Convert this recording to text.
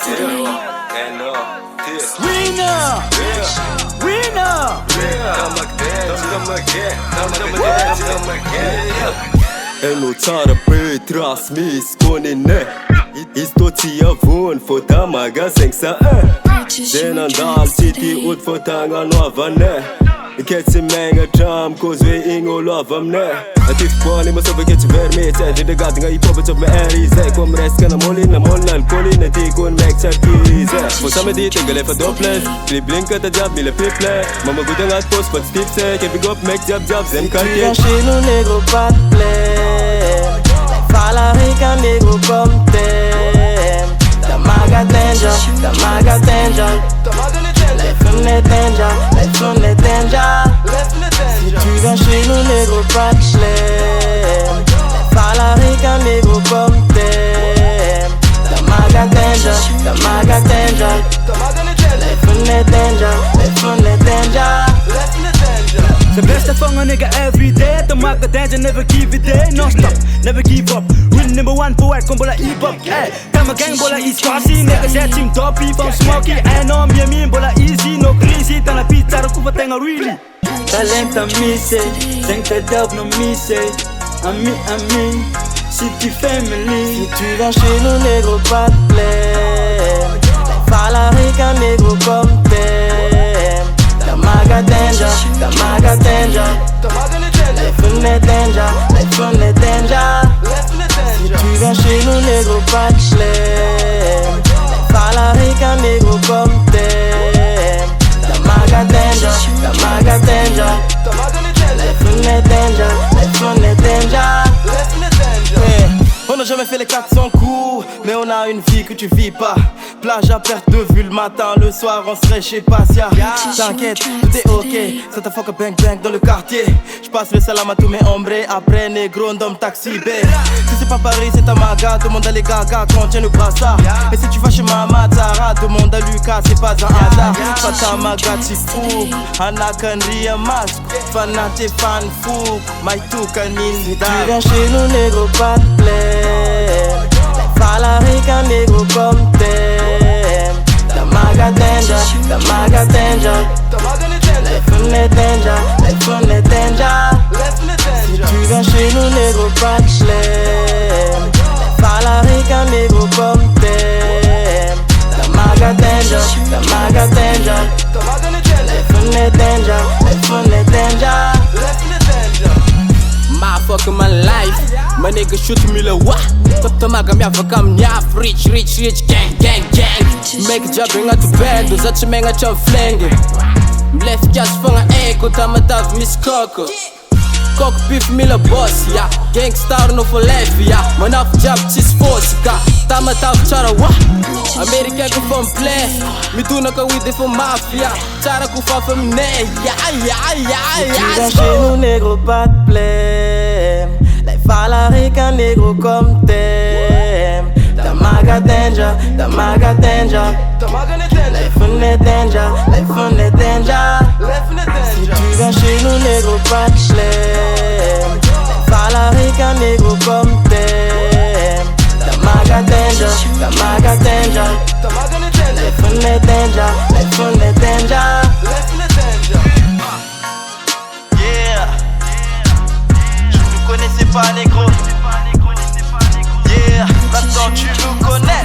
Eno tsara be transmis konine Isto tia vun fota maga sengsa Zenandal city ut fota nganovane Ketsi menga tram kozwe ingo lovamne Atif kwani masobe ketsi vermete Dide gati nga hip-hop top me erize Kom reska na molin alkoholin Na di kon mek charkize Fosa me dit engele fa dopples Bli blinka ta jab mille piple Mama guda nga post pat stipse Ke big up mek jab zen kartier Tu viens chez nous négro pas de plaie Fala rica négro comme t'aimes Ta maga danger, ta maga danger Let's on the danger Si tu viens chez nous négro pas de plaie Fala rica négro comme t'aimes Ta maga danger, ta maga danger Let's on the danger The best of fun a nigga every day. The market danger, never give it day. Non stop, never give up. Real number one poet, comme bola hip hop. Hey, come a gang bola East Coast. Nigga set team toppy from smoky. I know me and bola easy, no crazy. Dans la pizza, recoupe tenga really. Talent à missé, 5 têtes no missé. Ami, si tu family. Si tu viens chez nous, négro, pas de plaie. Fala rica, négro, comme t'aimes. Ta maga danger, ta maga danger. Let's on the danger. Si tu viens chez nous, négro, pas de plaie. Fala rica, négro, comme t'aimes. Ta maga danger, ta maga danger. Let's on the danger. On n'a jamais fait les 400 coups, mais on a une vie que tu vis pas. Plage à perte de vue le matin, le soir on serait chez Passia. T'inquiète, tout est ok, ça t'a fuck bang bang dans le quartier. J'passe le salam à tous mes hombres, après négro on donne taxi B. Si c'est pas Paris c'est ta maga, demande à les gaga quand on tient le brassard. Et si tu vas chez Mama Zara, demande à Lucas, c'est pas un hasard. Pas ta maga t'y fou, Anakan ria masque, fanate fan fou, Maitou canine da. Tu viens chez nous négro pas de plaie. Fala rica négro comme t'aimes. Ta maga danger, ta maga danger. Let's on the danger. Si tu viens chez nous négro pas de plaie. Fala rica négro comme t'aimes. Ta maga danger, ta maga danger. Let's on the danger. My fucking my life, my nigga shoot me la wa. Toto maga mi avakam nyaf, rich, gang. Make a job bring out the band, do such a menga chop flange. Left just for an echo, tamatav miss coco. Cock beef mila boss, yeah. Gangstar no for life, yeah. Man off job cheese force, ka. Tamatav chara wa. America go from play, me do not go with it for mafia. Chara go from ne, yeah. Tu viens chez nous négro pas de plaie. Les fala rica négro comme t'aimes. Ta maga danger, ta maga danger. Let's on the danger. Si tu viens chez nous négro pas de plaie. Fala rica négro comme t'aimes. Ta maga danger, ta maga danger. Let's on the danger. Yeah. Je ne connaissais pas négro. Yeah, maintenant tu nous connais.